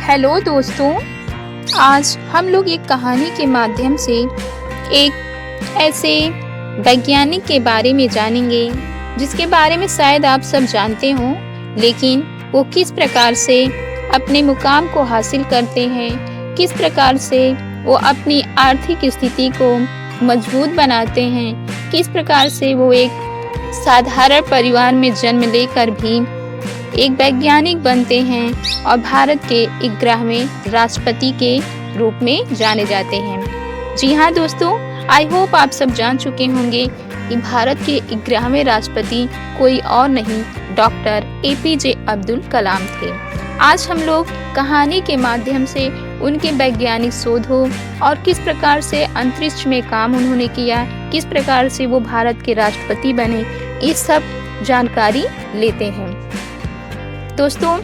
Hello दोस्तों, आज हम लोग एक कहानी के माध्यम से एक ऐसे वैज्ञानिक के बारे में जानेंगे जिसके बारे में शायद आप सब जानते हो, लेकिन वो किस प्रकार से अपने मुकाम को हासिल करते हैं, किस प्रकार से वो अपनी आर्थिक स्थिति को मजबूत बनाते हैं, किस प्रकार से वो एक साधारण परिवार में जन्म लेकर भी एक वैज्ञानिक बनते हैं और भारत के 11वें राष्ट्रपति के रूप में जाने जाते हैं। जी हाँ दोस्तों, आई होप आप सब जान चुके होंगे कि भारत के 11वें राष्ट्रपति कोई और नहीं, डॉक्टर एपीजे अब्दुल कलाम थे। आज हम लोग कहानी के माध्यम से उनके वैज्ञानिक शोधों और किस प्रकार से अंतरिक्ष में काम उन्होंने किया, किस प्रकार से वो भारत के राष्ट्रपति बने, ये सब जानकारी लेते हैं। दोस्तों,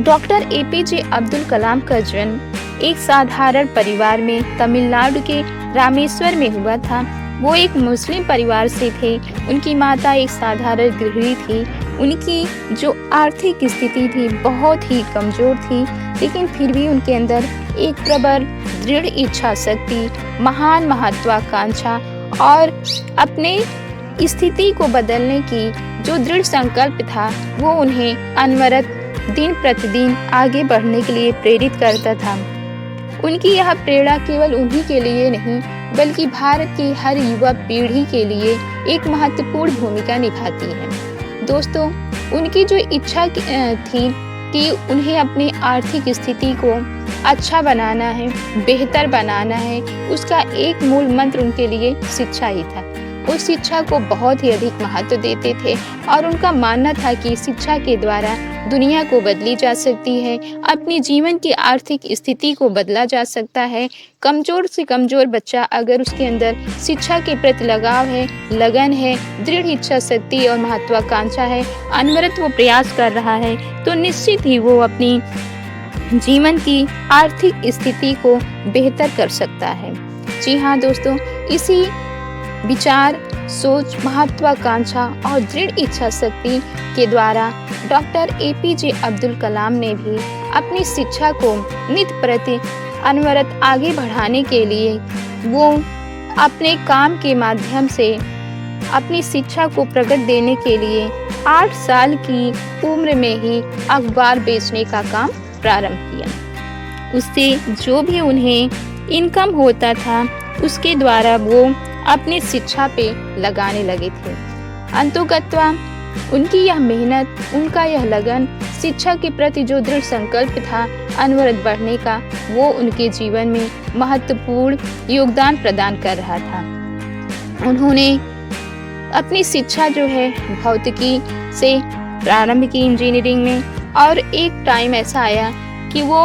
डॉक्टर एपीजे अब्दुल कलाम का जन्म एक साधारण परिवार में तमिलनाडु के रामेश्वर में हुआ था। वो एक मुस्लिम परिवार से थे। उनकी माता एक साधारण गृहिणी थी। उनकी जो आर्थिक स्थिति थी बहुत ही कमजोर थी, लेकिन फिर भी उनके अंदर एक प्रबल दृढ़ इच्छा शक्ति, महान महत्वाकांक्षा और अपने स्थिति को बदलने की जो दृढ़ संकल्प था, वो उन्हें अनवरत दिन प्रतिदिन आगे बढ़ने के लिए प्रेरित करता था। उनकी यह प्रेरणा केवल उन्हीं के लिए नहीं, बल्कि भारत की हर युवा पीढ़ी के लिए एक महत्वपूर्ण भूमिका निभाती है। दोस्तों, उनकी जो इच्छा थी कि उन्हें अपनी आर्थिक स्थिति को अच्छा बनाना है, बेहतर बनाना है, उसका एक मूल मंत्र उनके लिए शिक्षा ही था। उस शिक्षा को बहुत ही अधिक महत्व देते थे और उनका मानना था कि शिक्षा के द्वारा दुनिया को बदली जा सकती है, अपनी जीवन की आर्थिक स्थिति को बदला जा सकता है। कमजोर से कमजोर बच्चा अगर उसके अंदर शिक्षा के प्रति लगाव है, लगन है, दृढ़ इच्छा शक्ति और महत्वाकांक्षा है, अनवरत वो प्रयास कर रहा है, तो निश्चित ही वो अपनी जीवन की आर्थिक स्थिति को बेहतर कर सकता है। जी हाँ दोस्तों, इसी विचार, सोच, महत्वाकांक्षा और दृढ़ इच्छा शक्ति के द्वारा डॉक्टर एपीजे अब्दुल कलाम ने भी अपनी शिक्षा को नित प्रति अनवरत आगे बढ़ाने के लिए वो अपने काम के माध्यम से अपनी शिक्षा को प्रगट देने के लिए 8 साल की उम्र में ही अखबार बेचने का काम प्रारंभ किया। उससे जो भी उन्हें इनकम होता था, उसके द्वारा वो अपनी शिक्षा पे लगाने लगे थे। अंततोगत्वा उनकी यह मेहनत, उनका यह लगन, शिक्षा के प्रति जो दृढ़ संकल्प था अनवरत बढ़ने का, वो उनके जीवन में महत्वपूर्ण योगदान प्रदान कर रहा था। उन्होंने अपनी शिक्षा जो है भौतिकी से प्रारंभ की, इंजीनियरिंग में, और एक टाइम ऐसा आया कि वो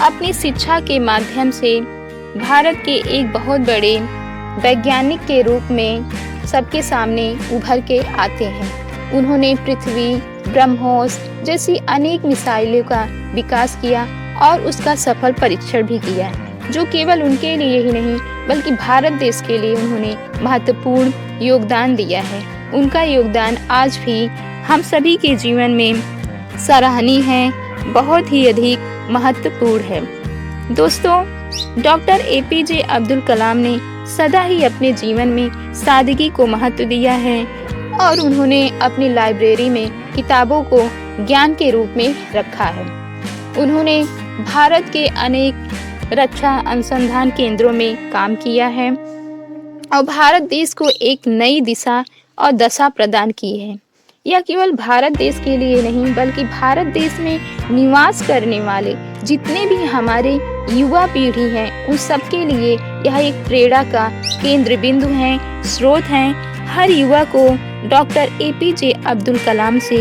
अपनी शिक्षा के माध्यम से भारत के एक बहुत बड़े वैज्ञानिक के रूप में सबके सामने उभर के आते हैं। उन्होंने पृथ्वी, ब्रह्मोस जैसी अनेक मिसाइलों का विकास किया और उसका सफल परीक्षण भी किया, जो केवल उनके लिए ही नहीं बल्कि भारत देश के लिए उन्होंने महत्वपूर्ण योगदान दिया है। उनका योगदान आज भी हम सभी के जीवन में सराहनीय है, बहुत ही अधिक महत्वपूर्ण है। दोस्तों, डॉक्टर एपीजे अब्दुल कलाम ने सदा ही अपने जीवन में सादगी को महत्व दिया है और उन्होंने अपनी लाइब्रेरी में किताबों को ज्ञान के रूप में रखा है। उन्होंने भारत के अनेक रक्षा अनुसंधान केंद्रों में काम किया है और भारत देश को एक नई दिशा और दशा प्रदान की है। यह केवल भारत देश के लिए नहीं, बल्कि भारत देश में निवास करने वाले जितने भी हमारे युवा पीढ़ी हैं, उन सब के लिए यह एक प्रेरणा का केंद्र बिंदु है, स्रोत हैं। हर युवा को डॉक्टर एपीजे अब्दुल कलाम से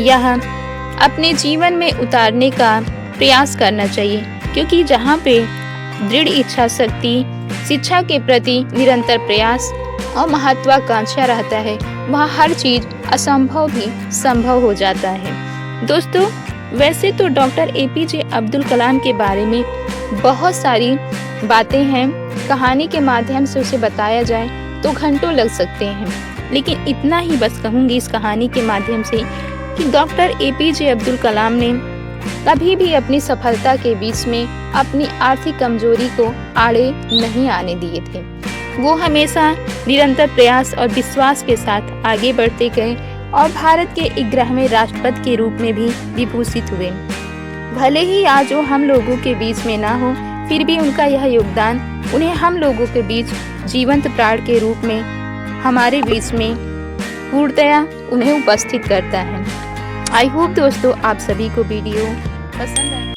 यह अपने जीवन में उतारने का प्रयास करना चाहिए, क्योंकि जहाँ पे दृढ़ इच्छा शक्ति, शिक्षा के प्रति निरंतर प्रयास और महत्वाकांक्षा रहता है, वहाँ हर चीज असंभव भी संभव हो जाता है। दोस्तों, वैसे तो डॉक्टर एपीजे अब्दुल कलाम के बारे में बहुत सारी बातें हैं, कहानी के माध्यम से उसे बताया जाए तो घंटों लग सकते हैं, लेकिन इतना ही बस कहूँगी इस कहानी के माध्यम से कि डॉक्टर एपीजे अब्दुल कलाम ने कभी भी अपनी सफलता के बीच में अपनी आर्थिक कमजोरी को आड़े नहीं आने दिए थे। वो हमेशा निरंतर प्रयास और विश्वास के साथ आगे बढ़ते गए और भारत के 11वें राष्ट्रपति के रूप में भी विभूषित हुए। भले ही आज वो हम लोगों के बीच में ना हो, फिर भी उनका यह योगदान उन्हें हम लोगों के बीच जीवंत प्राण के रूप में हमारे बीच में पूर्णतया उन्हें उपस्थित करता है। आई होप दोस्तों आप सभी को वीडियो पसंद आए।